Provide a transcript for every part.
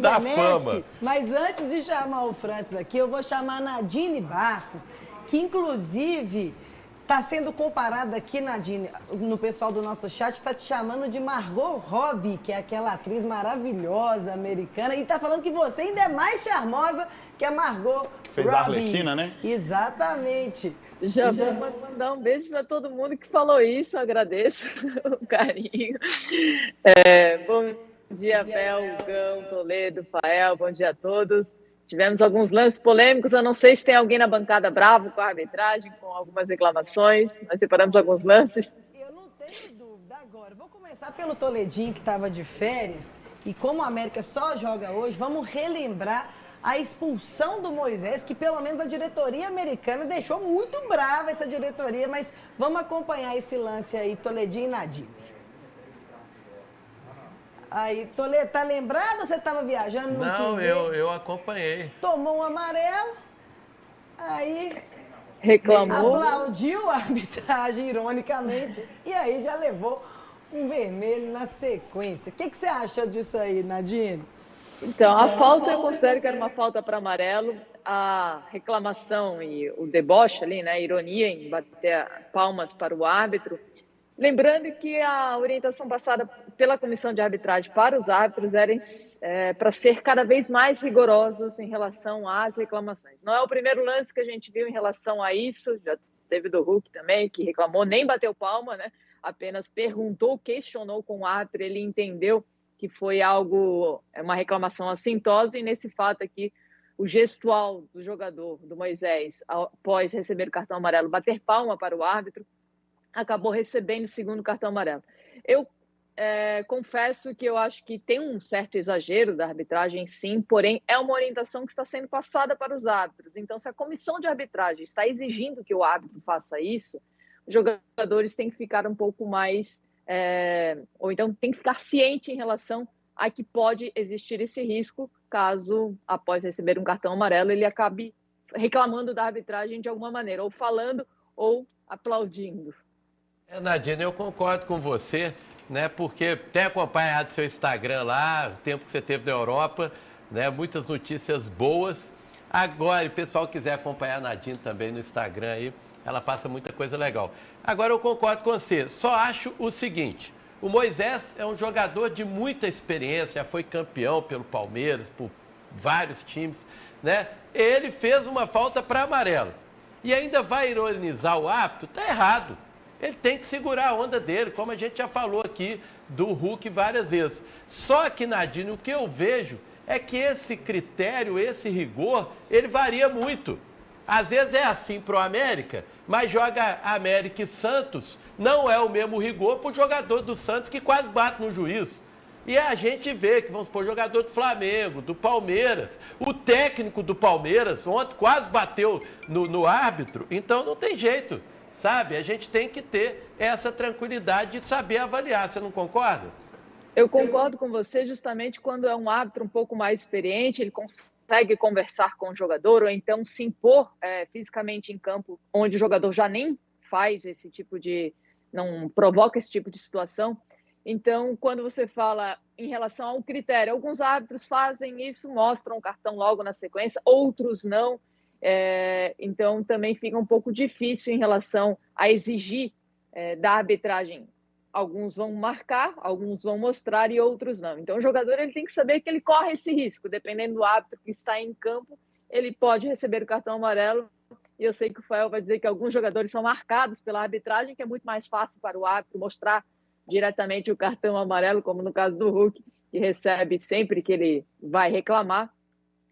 da fama. Mas antes de chamar o Francis aqui, eu vou chamar a Nadine Bastos, que inclusive está sendo comparada aqui, Nadine, no pessoal do nosso chat, está te chamando de Margot Robbie, que é aquela atriz maravilhosa americana, e está falando que você ainda é mais charmosa que a Margot que fez Robbie. a Arlequina, né? Exatamente. Já vou mandar um beijo para todo mundo que falou isso, agradeço o carinho. Bom dia, Bel, Gão, Toledo, Fael, bom dia a todos. Tivemos alguns lances polêmicos, eu não sei se tem alguém na bancada bravo com a arbitragem, com algumas reclamações, nós separamos alguns lances. Eu não tenho dúvida agora. Vou começar pelo Toledinho, que estava de férias, e como o América só joga hoje, vamos relembrar a expulsão do Moisés, que pelo menos a diretoria americana deixou muito brava essa diretoria, mas vamos acompanhar esse lance aí, Toledinho e Nadim. Aí, Toledo, tá lembrado ou você estava viajando? Não, eu acompanhei. Tomou um amarelo, aí reclamou, aplaudiu a arbitragem, ironicamente, e aí já levou um vermelho na sequência. O que você achou disso aí, Nadine? Então, a falta eu considero que era uma falta para amarelo. A reclamação e o deboche ali, né, a ironia em bater palmas para o árbitro. Lembrando que a orientação passada pela comissão de arbitragem para os árbitros era para ser cada vez mais rigorosos em relação às reclamações. Não é o primeiro lance que a gente viu em relação a isso, já teve do Hulk também, que reclamou, nem bateu palma, né? Apenas perguntou, questionou com o árbitro, ele entendeu que foi uma reclamação assintosa, e nesse fato aqui, o gestual do jogador, do Moisés, após receber o cartão amarelo, bater palma para o árbitro, acabou recebendo o segundo cartão amarelo. Eu confesso que eu acho que tem um certo exagero da arbitragem, sim, porém é uma orientação que está sendo passada para os árbitros. Então, se a comissão de arbitragem está exigindo que o árbitro faça isso, os jogadores têm que ficar um pouco mais... ou então tem que ficar ciente em relação a que pode existir esse risco caso, após receber um cartão amarelo, ele acabe reclamando da arbitragem de alguma maneira, ou falando ou aplaudindo. Nadine, eu concordo com você, né? Porque tem acompanhado seu Instagram lá, o tempo que você teve na Europa, né? Muitas notícias boas. Agora, o pessoal quiser acompanhar a Nadine também no Instagram aí, ela passa muita coisa legal. Agora eu concordo com você, só acho o seguinte, o Moisés é um jogador de muita experiência, já foi campeão pelo Palmeiras, por vários times, né? Ele fez uma falta para amarelo e ainda vai ironizar o árbitro, tá errado. Ele tem que segurar a onda dele, como a gente já falou aqui do Hulk várias vezes. Só que, Nadine, o que eu vejo é que esse critério, esse rigor, ele varia muito. Às vezes é assim para o América, mas joga América e Santos, não é o mesmo rigor para o jogador do Santos que quase bate no juiz. E a gente vê que, vamos supor, jogador do Flamengo, do Palmeiras, o técnico do Palmeiras ontem quase bateu no árbitro, então não tem jeito. Sabe, a gente tem que ter essa tranquilidade de saber avaliar, você não concorda? Eu concordo com você, justamente quando é um árbitro um pouco mais experiente, ele consegue conversar com o jogador, ou então se impor fisicamente em campo, onde o jogador já nem faz esse tipo não provoca esse tipo de situação. Então, quando você fala em relação a um critério, alguns árbitros fazem isso, mostram o cartão logo na sequência, outros não. Então também fica um pouco difícil em relação a exigir da arbitragem. Alguns vão marcar, alguns vão mostrar e outros não. Então o jogador ele tem que saber que ele corre esse risco, dependendo do árbitro que está em campo, ele pode receber o cartão amarelo. E eu sei que o Fael vai dizer que alguns jogadores são marcados pela arbitragem, que é muito mais fácil para o árbitro mostrar diretamente o cartão amarelo, como no caso do Hulk, que recebe sempre que ele vai reclamar.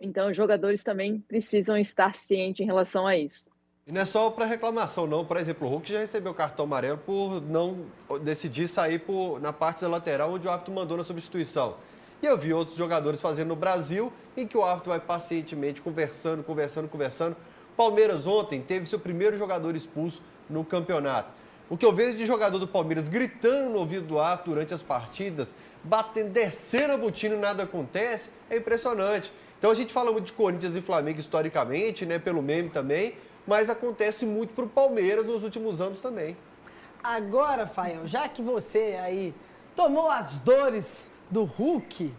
Então, os jogadores também precisam estar cientes em relação a isso. E não é só para reclamação, não. Por exemplo, o Hulk já recebeu cartão amarelo por não decidir sair na parte da lateral, onde o árbitro mandou na substituição. E eu vi outros jogadores fazendo no Brasil, em que o árbitro vai pacientemente conversando. Palmeiras ontem teve seu primeiro jogador expulso no campeonato. O que eu vejo de jogador do Palmeiras gritando no ouvido do árbitro durante as partidas, descendo a botina e nada acontece, é impressionante. Então a gente fala muito de Corinthians e Flamengo historicamente, né, pelo meme também, mas acontece muito para o Palmeiras nos últimos anos também. Agora, Fael, já que você aí tomou as dores do Hulk,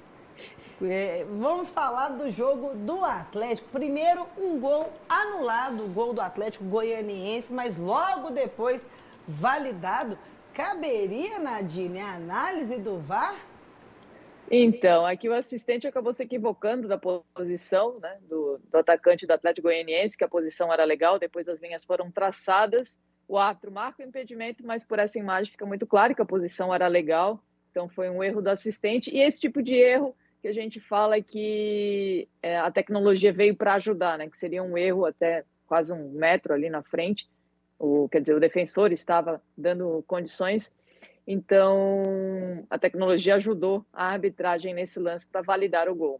Vamos falar do jogo do Atlético. Primeiro, um gol anulado, o gol do Atlético Goianiense, mas logo depois validado. Caberia, Nadine, a análise do VAR? Então, aqui o assistente acabou se equivocando da posição, né, do atacante do Atlético Goianiense, que a posição era legal, depois as linhas foram traçadas, o árbitro marca o impedimento, mas por essa imagem fica muito claro que a posição era legal, então foi um erro do assistente, e esse tipo de erro que a gente fala é que a tecnologia veio para ajudar, né, que seria um erro até quase 1 metro ali na frente, quer dizer, o defensor estava dando condições. Então, a tecnologia ajudou a arbitragem nesse lance para validar o gol.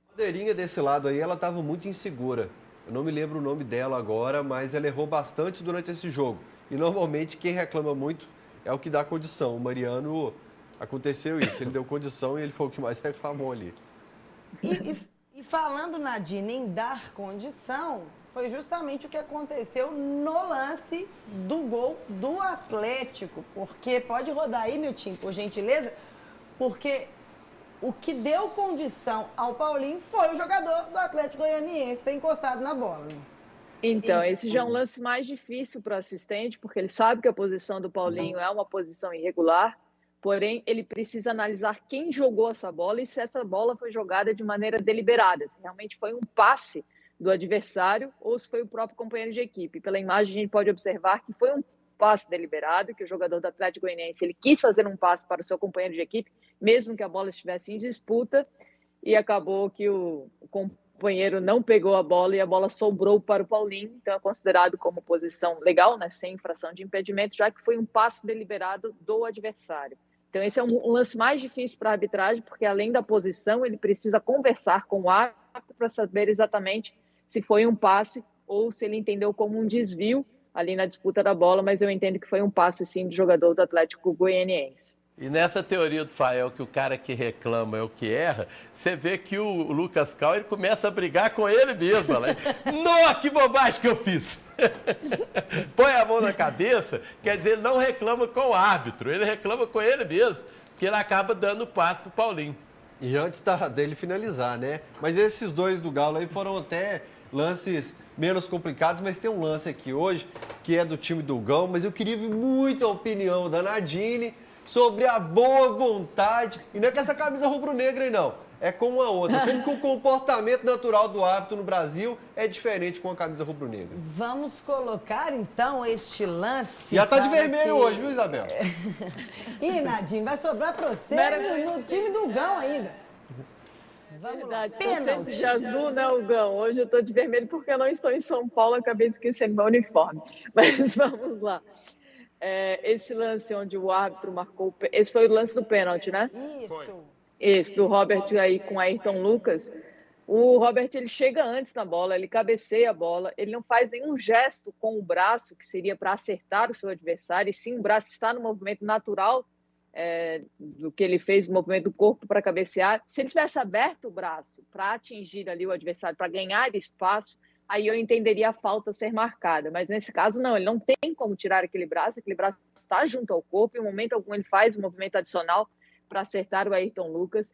A bandeirinha desse lado aí, ela estava muito insegura. Eu não me lembro o nome dela agora, mas ela errou bastante durante esse jogo. E normalmente quem reclama muito é o que dá condição. O Mariano, aconteceu isso, ele deu condição e ele foi o que mais reclamou ali. E falando, Nadine, em dar condição, foi justamente o que aconteceu no lance do gol do Atlético. Porque, pode rodar aí, Milton, por gentileza, porque o que deu condição ao Paulinho foi o jogador do Atlético Goianiense ter encostado na bola. Então, esse já é um lance mais difícil para o assistente, porque ele sabe que a posição do Paulinho é uma posição irregular, porém, ele precisa analisar quem jogou essa bola e se essa bola foi jogada de maneira deliberada, se realmente foi um passe do adversário ou se foi o próprio companheiro de equipe. Pela imagem, a gente pode observar que foi um passe deliberado, que o jogador do Atlético Goianiense ele quis fazer um passe para o seu companheiro de equipe, mesmo que a bola estivesse em disputa, e acabou que o companheiro não pegou a bola e a bola sobrou para o Paulinho, então é considerado como posição legal, né, sem infração de impedimento, já que foi um passe deliberado do adversário. Então esse é um lance mais difícil para a arbitragem, porque além da posição, ele precisa conversar com o árbitro para saber exatamente se foi um passe ou se ele entendeu como um desvio ali na disputa da bola, mas eu entendo que foi um passe, sim, do jogador do Atlético Goianiense. E nessa teoria do Fael, que o cara que reclama é o que erra, você vê que o Lucas Cal, ele começa a brigar com ele mesmo. Né? Nossa, que bobagem que eu fiz! Põe a mão na cabeça, quer dizer, ele não reclama com o árbitro, ele reclama com ele mesmo, que ele acaba dando passe pro Paulinho. E antes dele finalizar, né? Mas esses dois do Galo aí foram até lances menos complicados, mas tem um lance aqui hoje que é do time do Gão, mas eu queria ver muito a opinião da Nadine sobre a boa vontade, e não é com essa camisa rubro-negra aí não, é com a outra. Como que o comportamento natural do árbitro no Brasil é diferente com a camisa rubro-negra? Vamos colocar então este lance. Já tá de vermelho hoje, viu, Isabel? Ih, Nadine, vai sobrar pra você no time do Gão ainda. Vamos lá, pênalti. De azul, né, o Gão? Hoje eu tô de vermelho porque eu não estou em São Paulo, acabei de esquecer meu uniforme. Mas vamos lá. Esse lance onde o árbitro marcou... Esse foi o lance do pênalti, né? Isso. Esse, do Robert aí com Ayrton Lucas. O Robert, ele chega antes na bola, ele cabeceia a bola, ele não faz nenhum gesto com o braço, que seria para acertar o seu adversário, e sim o braço está no movimento natural do que ele fez, o movimento do corpo para cabecear. Se ele tivesse aberto o braço para atingir ali o adversário, para ganhar espaço, aí eu entenderia a falta ser marcada. Mas nesse caso, não, ele não tem como tirar aquele braço está junto ao corpo, e em momento algum ele faz um movimento adicional para acertar o Ayrton Lucas.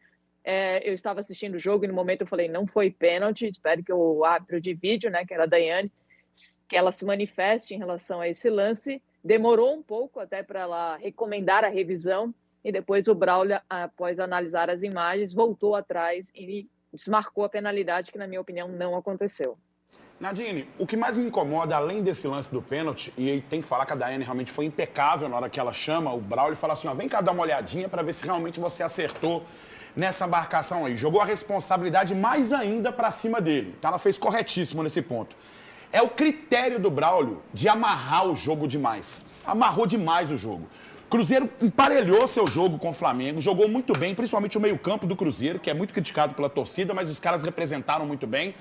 Eu estava assistindo o jogo e no momento eu falei, não foi pênalti, espero que o árbitro de vídeo, né, que era a Daiane, que ela se manifeste em relação a esse lance. Demorou um pouco até para ela recomendar a revisão, e depois o Braulio, após analisar as imagens, voltou atrás e desmarcou a penalidade, que na minha opinião não aconteceu. Nadine, o que mais me incomoda, além desse lance do pênalti, e aí tem que falar que a Daiane realmente foi impecável na hora que ela chama o Braulio e fala assim, ó, vem cá dar uma olhadinha para ver se realmente você acertou nessa marcação aí. Jogou a responsabilidade mais ainda para cima dele. Tá? Ela fez corretíssimo nesse ponto. É o critério do Braulio de amarrar o jogo demais. Amarrou demais o jogo. Cruzeiro emparelhou seu jogo com o Flamengo, jogou muito bem, principalmente o meio-campo do Cruzeiro, que é muito criticado pela torcida, mas os caras representaram muito bem.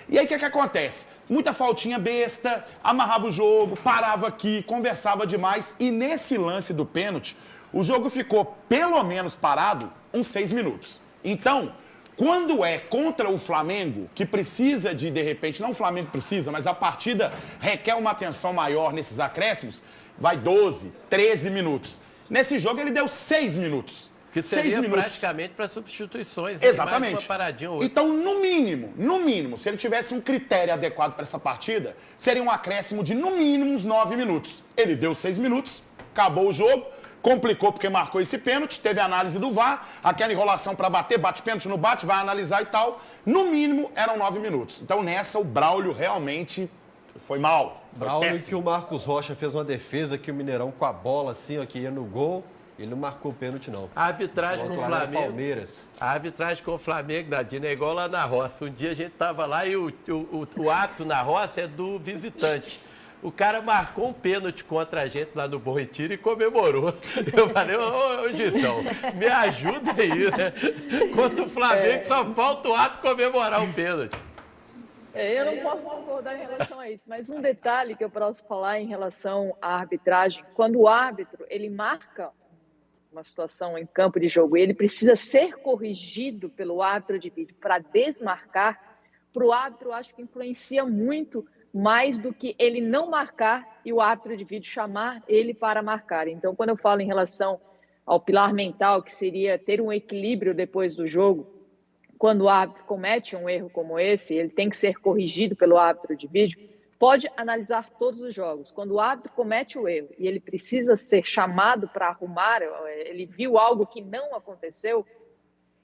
E aí o que acontece? Muita faltinha besta, amarrava o jogo, parava aqui, conversava demais. E nesse lance do pênalti, o jogo ficou pelo menos parado uns 6 minutos. Então, quando é contra o Flamengo, que precisa de repente, não o Flamengo precisa, mas a partida requer uma atenção maior nesses acréscimos, vai 12, 13 minutos. Nesse jogo ele deu 6 minutos. Que 6 seria minutos. praticamente para substituições. Exatamente. Mais uma paradinha ou outra. Então, no mínimo, se ele tivesse um critério adequado para essa partida, seria um acréscimo de, no mínimo, uns 9 minutos. Ele deu 6 minutos, acabou o jogo, complicou porque marcou esse pênalti, teve a análise do VAR, aquela enrolação para bater, bate pênalti, não bate, vai analisar e tal. No mínimo, eram 9 minutos. Então, nessa, o Braulio realmente foi mal. Foi Braulio, péssimo. que o Marcos Rocha fez uma defesa que o Mineirão com a bola assim, ó, que ia no gol. Ele não marcou pênalti, não. A arbitragem com o Flamengo. Palmeiras. A arbitragem com o Flamengo, Nadine, é igual lá na roça. Um dia a gente tava lá e o ato na roça é do visitante. O cara marcou um pênalti contra a gente lá no Bom Retiro e comemorou. Eu falei, ô Gissão, me ajuda aí, né? Contra o Flamengo só falta o ato comemorar um pênalti. Eu não posso concordar em relação a isso, mas um detalhe que eu posso falar em relação à arbitragem, quando o árbitro ele marca uma situação em campo de jogo e ele precisa ser corrigido pelo árbitro de vídeo para desmarcar, para o árbitro eu acho que influencia muito mais do que ele não marcar e o árbitro de vídeo chamar ele para marcar. Então, quando eu falo em relação ao pilar mental, que seria ter um equilíbrio depois do jogo, quando o árbitro comete um erro como esse, ele tem que ser corrigido pelo árbitro de vídeo, pode analisar todos os jogos. Quando o árbitro comete o erro e ele precisa ser chamado para arrumar, ele viu algo que não aconteceu,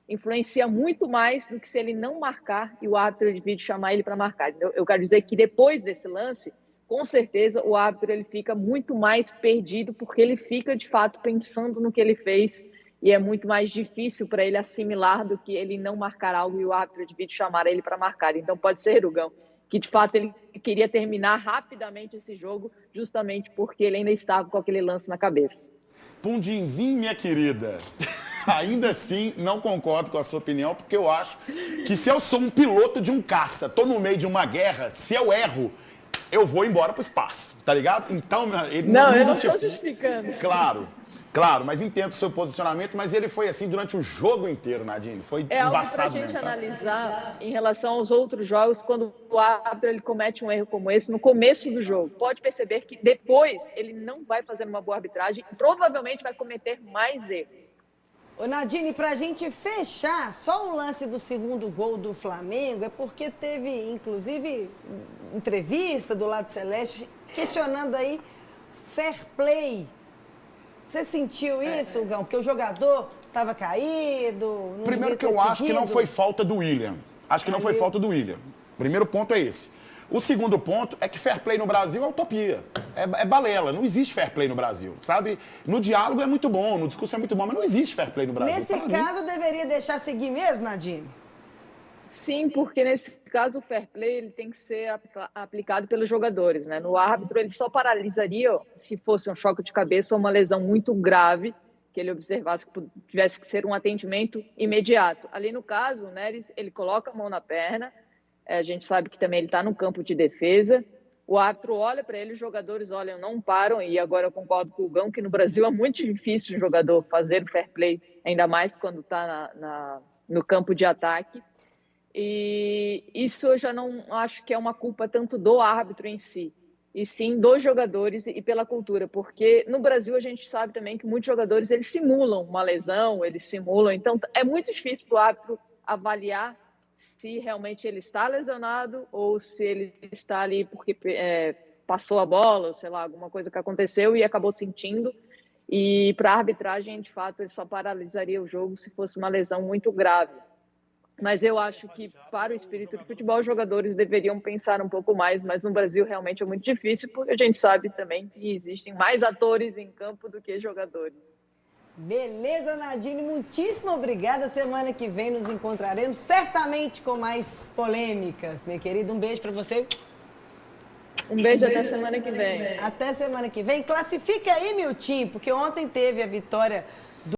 influencia muito mais do que se ele não marcar e o árbitro de vídeo chamar ele para marcar. Eu quero dizer que depois desse lance, com certeza o árbitro ele fica muito mais perdido porque ele fica, de fato, pensando no que ele fez e é muito mais difícil para ele assimilar do que ele não marcar algo e o árbitro de vídeo chamar ele para marcar. Então pode ser, Rugão, que de fato ele queria terminar rapidamente esse jogo justamente porque ele ainda estava com aquele lance na cabeça. Pundinzinho, minha querida, ainda assim não concordo com a sua opinião, porque eu acho que se eu sou um piloto de um caça, tô no meio de uma guerra, se eu erro, eu vou embora pro espaço, tá ligado? Então, ele não eu não estou justificando. Claro, mas entendo o seu posicionamento, mas ele foi assim durante o jogo inteiro, Nadine. Foi embaçado algo pra gente mesmo, tá? analisar em relação aos outros jogos, quando o árbitro ele comete um erro como esse no começo do jogo. Pode perceber que depois ele não vai fazer uma boa arbitragem e provavelmente vai cometer mais erros. Ô Nadine, pra gente fechar, só o lance do segundo gol do Flamengo é porque teve, inclusive, entrevista do lado celeste questionando aí fair play. Você sentiu isso, Gão? Porque o jogador estava caído? Não Primeiro que eu acho que não foi falta do William. Acho que não foi falta do William. Primeiro ponto é esse. O segundo ponto é que fair play no Brasil é utopia. É balela. Não existe fair play no Brasil, sabe? No diálogo é muito bom, no discurso é muito bom, mas não existe fair play no Brasil. Nesse caso, deveria deixar seguir mesmo, Nadine? Sim, porque nesse caso o fair play ele tem que ser aplicado pelos jogadores, né? No árbitro ele só paralisaria se fosse um choque de cabeça ou uma lesão muito grave que ele observasse que tivesse que ser um atendimento imediato. Ali no caso, o Neres ele coloca a mão na perna, a gente sabe que também ele está no campo de defesa, o árbitro olha para ele, os jogadores olham, não param, e agora eu concordo com o Gão que no Brasil é muito difícil um jogador fazer o fair play, ainda mais quando está no campo de ataque. E isso eu já não acho que é uma culpa tanto do árbitro em si, e sim dos jogadores e pela cultura, porque no Brasil a gente sabe também que muitos jogadores eles simulam uma lesão, então é muito difícil para o árbitro avaliar se realmente ele está lesionado ou se ele está ali porque passou a bola, ou sei lá, alguma coisa que aconteceu e acabou sentindo. E para a arbitragem, de fato, ele só paralisaria o jogo se fosse uma lesão muito grave. Mas eu acho que, para o espírito do futebol, os jogadores deveriam pensar um pouco mais, mas no Brasil realmente é muito difícil, porque a gente sabe também que existem mais atores em campo do que jogadores. Beleza, Nadine, muitíssimo obrigada. Semana que vem nos encontraremos, certamente com mais polêmicas. Minha querida, um beijo para você. Um beijo até semana que vem. Até semana que vem. Classifica aí, meu time, porque ontem teve a vitória